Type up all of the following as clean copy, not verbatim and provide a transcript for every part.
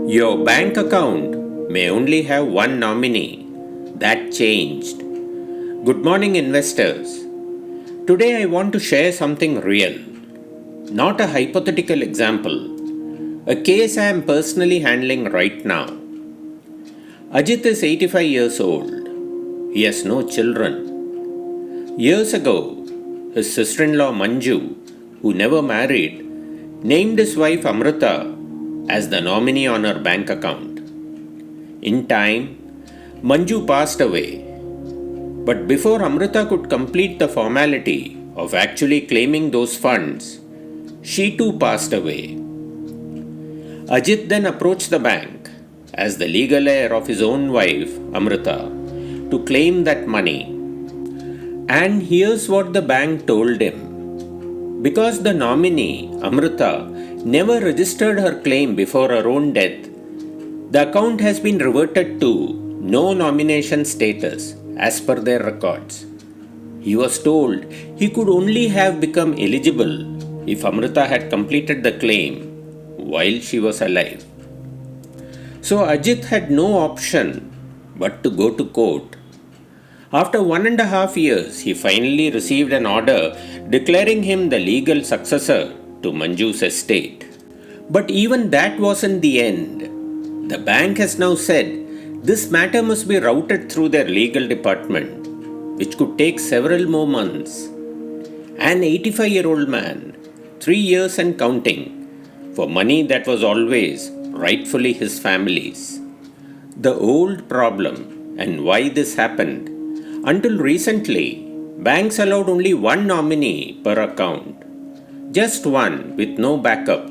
Your bank account may only have one nominee. That changed. Good morning, investors. Today I want to share something real, not a hypothetical example, a case I am personally handling right now. Ajit is 85 years old. He has no children. Years ago, his sister-in-law Manju, who never married, named his wife Amrita as the nominee on her bank account. In time, Manju passed away. But before Amrita could complete the formality of actually claiming those funds, she too passed away. Ajit then approached the bank as the legal heir of his own wife, Amrita, to claim that money. And here's what the bank told him. Because the nominee, Amrita, never registered her claim before her own death, the account has been reverted to no nomination status as per their records. He was told he could only have become eligible if Amrita had completed the claim while she was alive. So Ajit had no option but to go to court. After 1.5 years, he finally received an order declaring him the legal successor to Manju's estate. But even that wasn't the end. The bank has now said this matter must be routed through their legal department, which could take several more months. An 85-year-old man, 3 years and counting, for money that was always rightfully his family's. The old problem and why this happened. Until recently, banks allowed only one nominee per account. Just one with no backup.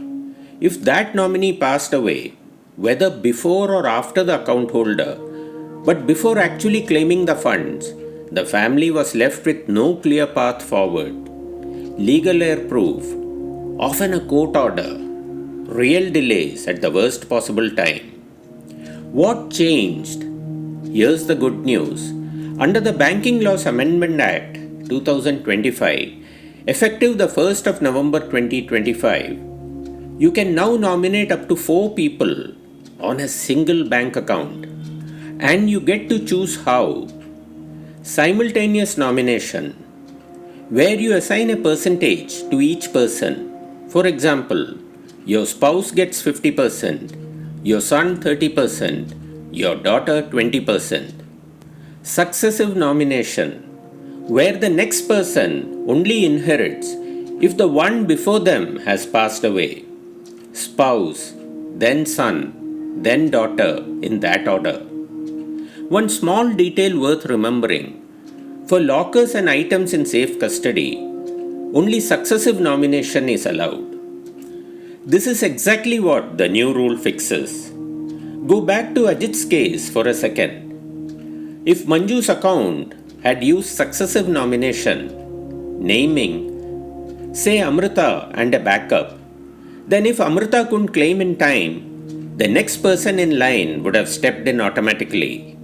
If that nominee passed away, whether before or after the account holder, but before actually claiming the funds, the family was left with no clear path forward. Legal heir proof, often a court order, real delays at the worst possible time. What changed? Here's the good news. Under the Banking Laws Amendment Act 2025, effective the 1st of November 2025, you can now nominate up to 4 people on a single bank account. And you get to choose how. Simultaneous nomination, where you assign a percentage to each person. For example, your spouse gets 50%, your son 30%, your daughter 20%. Successive nomination, where the next person only inherits if the one before them has passed away. Spouse, then son, then daughter in that order. One small detail worth remembering. For lockers and items in safe custody, only successive nomination is allowed. This is exactly what the new rule fixes. Go back to Ajit's case for a second. If Manju's account had used successive nomination, naming, say Amrita and a backup, then if Amrita couldn't claim in time, the next person in line would have stepped in automatically.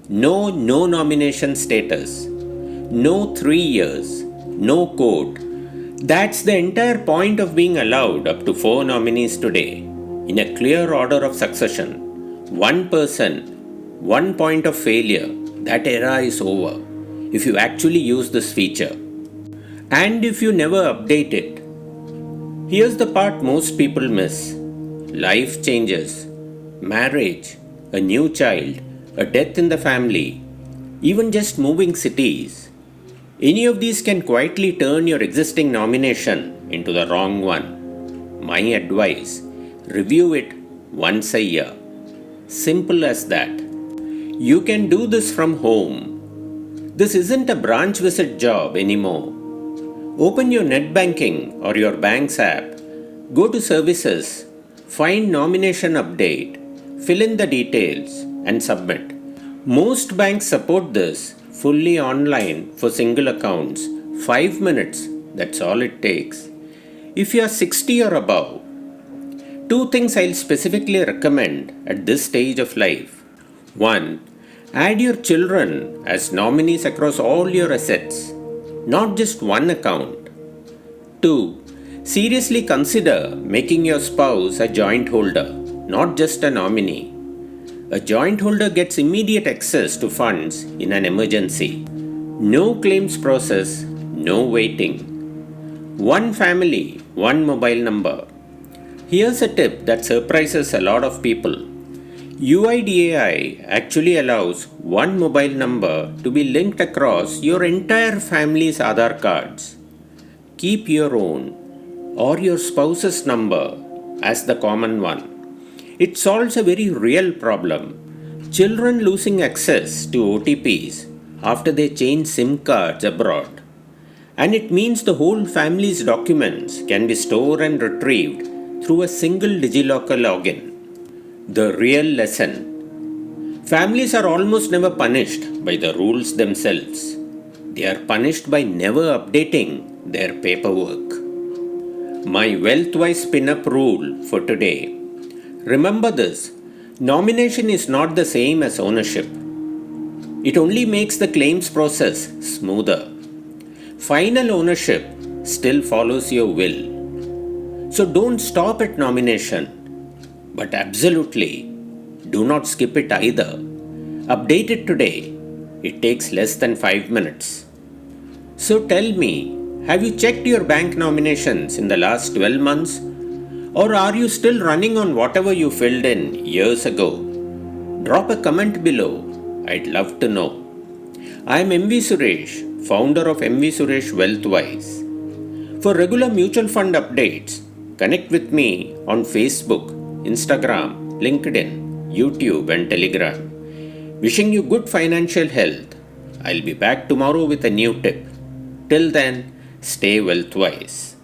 No nomination status, no 3 years, no court. That's the entire point of being allowed up to 4 nominees today, in a clear order of succession. One person, one point of failure. That era is over if you actually use this feature. And if you never update it. Here's the part most people miss. Life changes. Marriage, a new child, a death in the family, even just moving cities. Any of these can quietly turn your existing nomination into the wrong one. My advice, review it once a year. Simple as that. You can do this from home. This isn't a branch visit job anymore. Open your net banking or your bank's app, go to services, find nomination update, fill in the details and submit. Most banks support this fully online for single accounts. 5 minutes, that's all it takes. If you are 60 or above, 2 things I'll specifically recommend at this stage of life. 1. Add your children as nominees across all your assets, not just one account. 2. Seriously consider making your spouse a joint holder. not just a nominee. A joint holder gets immediate access to funds in an emergency. No claims process, no waiting. One family, one mobile number. Here's a tip that surprises a lot of people. UIDAI actually allows one mobile number to be linked across your entire family's Aadhaar cards. Keep your own or your spouse's number as the common one. It solves a very real problem. Children losing access to OTPs after they change SIM cards abroad. And it means the whole family's documents can be stored and retrieved through a single DigiLocker login. The real lesson. Families are almost never punished by the rules themselves. They are punished by never updating their paperwork. My Wealthwise pin-up rule for today. Remember this, nomination is not the same as ownership. It only makes the claims process smoother. Final ownership still follows your will. So don't stop at nomination, but absolutely do not skip it either. Update it today. It takes less than 5 minutes. So tell me, have you checked your bank nominations in the last 12 months? Or are you still running on whatever you filled in years ago? Drop a comment below. I'd love to know. I am MV Suresh, founder of MV Suresh Wealthwise. For regular mutual fund updates, connect with me on Facebook, Instagram, LinkedIn, YouTube and Telegram. Wishing you good financial health. I'll be back tomorrow with a new tip. Till then, stay wealthwise.